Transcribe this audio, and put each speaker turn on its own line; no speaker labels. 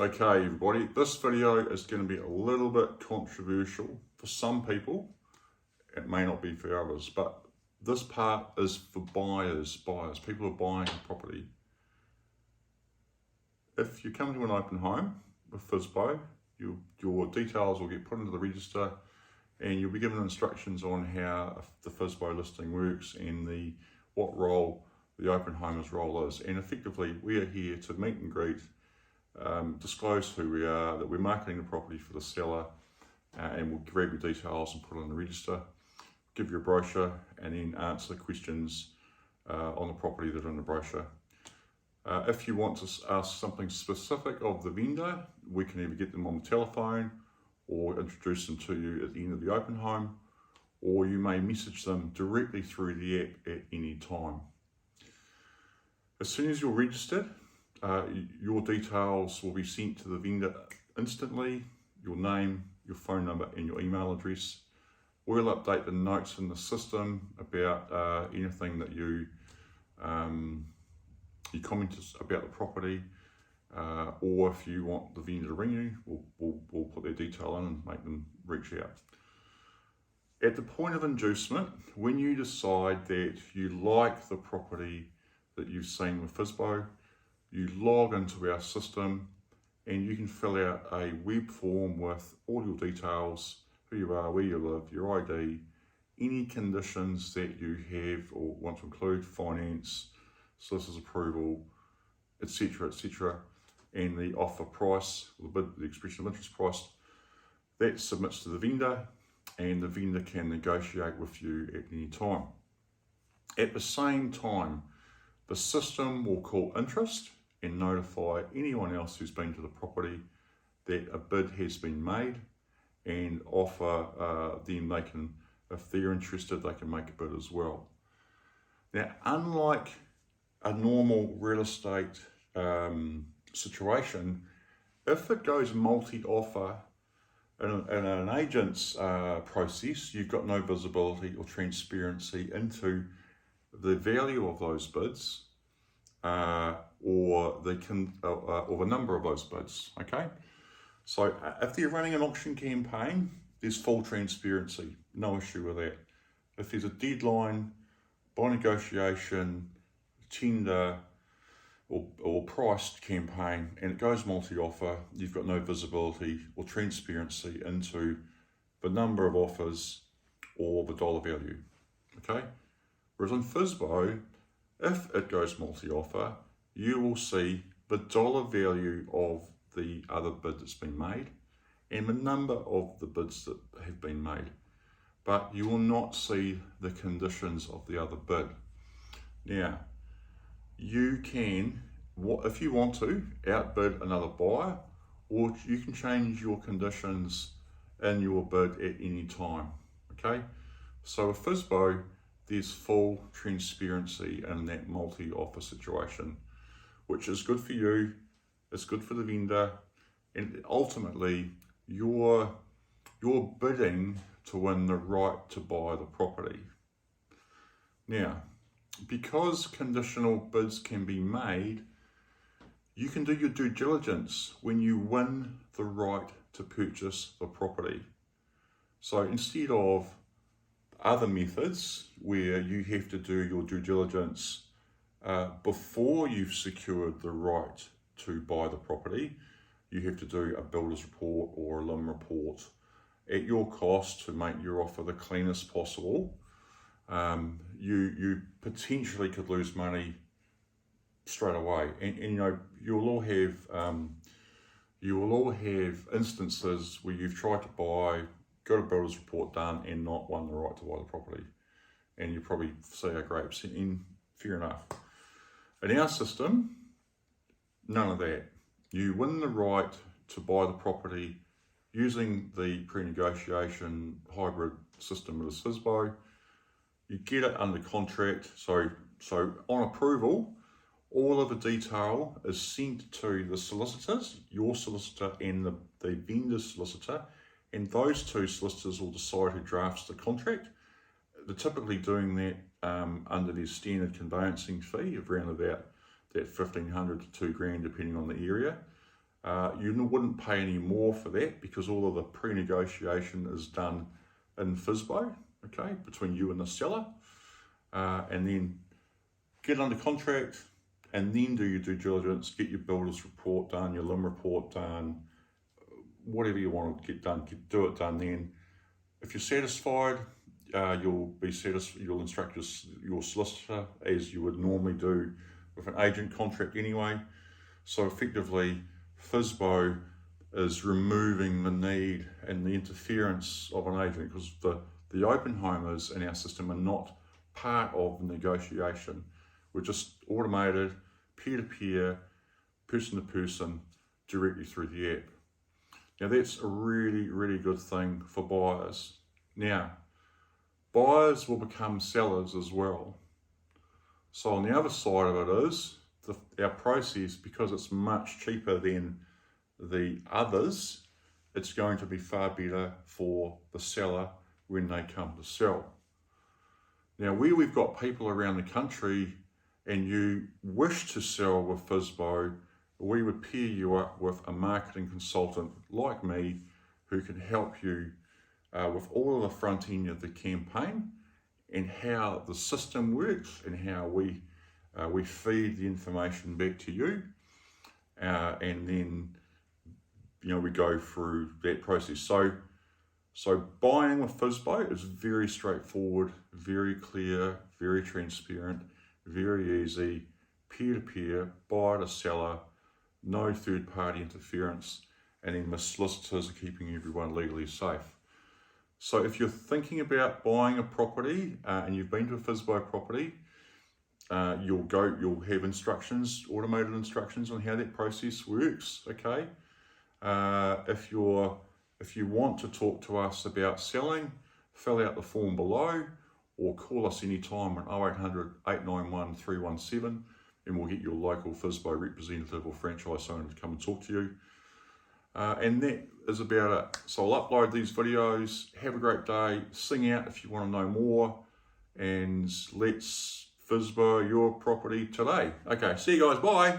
Okay everybody, this video is going to be a little bit controversial for some people. It may not be for others, but this part is for buyers, people who are buying a property. If you come to an open home with FiSBO, your details will get put into the register and you'll be given instructions on how the FiSBO listing works and what role the open home's role is. And effectively, we are here to meet and greet, disclose who we are, that we're marketing the property for the seller, and we'll grab your details and put it in the register, give you a brochure, and then answer questions on the property that are in the brochure. If you want to ask something specific of the vendor, we can either get them on the telephone or introduce them to you at the end of the open home, or you may message them directly through the app at any time. As soon as you're registered, your details will be sent to the vendor instantly, your name, your phone number and your email address. We'll update the notes in the system about anything that you commented about the property, or if you want the vendor to ring you, we'll put their detail in and make them reach out. At the point of inducement, when you decide that you like the property that you've seen with FiSBO, you log into our system and you can fill out a web form with all your details, who you are, where you live, your ID, any conditions that you have or want to include, finance, solicitor's approval, etc., and the offer price, the expression of interest price. That submits to the vendor, and the vendor can negotiate with you at any time. At the same time, the system will call interest and notify anyone else who's been to the property that a bid has been made, and offer them, they can, if they're interested, they can make a bid as well. Now, unlike a normal real estate situation, if it goes multi-offer in an agent's process, you've got no visibility or transparency into the value of those bids or the number of those bids. Okay, so if they're running an auction campaign, there's full transparency, no issue with that. If there's a deadline, by negotiation, tender or priced campaign, and it goes multi-offer, you've got no visibility or transparency into the number of offers or the dollar value. Okay, whereas on FiSBO, if it goes multi-offer, you will see the dollar value of the other bid that's been made and the number of the bids that have been made, but you will not see the conditions of the other bid. Now, you can, if you want to, outbid another buyer, or you can change your conditions in your bid at any time. Okay, so with FiSBO, there's full transparency in that multi-offer situation, which is good for you, it's good for the vendor, and ultimately you're bidding to win the right to buy the property. Now, because conditional bids can be made, you can do your due diligence when you win the right to purchase the property. So instead of other methods where you have to do your due diligence before you've secured the right to buy the property, you have to do a builder's report or a LIM report at your cost to make your offer the cleanest possible. You potentially could lose money straight away, and you know you will all have instances where you've tried to buy, got a builder's report done, and not won the right to buy the property, and you probably sour grapes. And fair enough. In our system, none of that. You win the right to buy the property using the pre-negotiation hybrid system that is FiSBO. You get it under contract, so on approval, all of the detail is sent to the solicitors, your solicitor and the vendor's solicitor, and those two solicitors will decide who drafts the contract. They're typically doing that under their standard conveyancing fee of around about that $1,500 to $2,000 depending on the area. You wouldn't pay any more for that because all of the pre-negotiation is done in FiSBO, okay, between you and the seller. And then get under contract and then do your due diligence, get your builder's report done, your LIM report done, whatever you want to get done, do it done then. If you're satisfied, you'll instruct your solicitor as you would normally do with an agent contract anyway. So effectively, FiSBO is removing the need and the interference of an agent, because the open homers in our system are not part of the negotiation. We're just automated, peer-to-peer, person-to-person, directly through the app. Now that's a really, really good thing for buyers. Now, buyers will become sellers as well. So on the other side of it is, our process, because it's much cheaper than the others, it's going to be far better for the seller when they come to sell. Now, where we've got people around the country and you wish to sell with FiSBO, we would pair you up with a marketing consultant like me who can help you with all of the front end of the campaign and how the system works and how we feed the information back to you, and then we go through that process. So buying with FiSBO is very straightforward, very clear, very transparent, very easy, peer-to-peer, buyer to seller, no third-party interference, and then the solicitors are keeping everyone legally safe. So if you're thinking about buying a property and you've been to a FiSBO property, you'll have instructions, automated instructions on how that process works, okay? If you want to talk to us about selling, fill out the form below or call us anytime on 0800 891 317 and we'll get your local FiSBO representative or franchise owner to come and talk to you. And that is about it. So I'll upload these videos. Have a great day. Sing out if you want to know more. And let's FiSBO your property today. Okay, see you guys. Bye.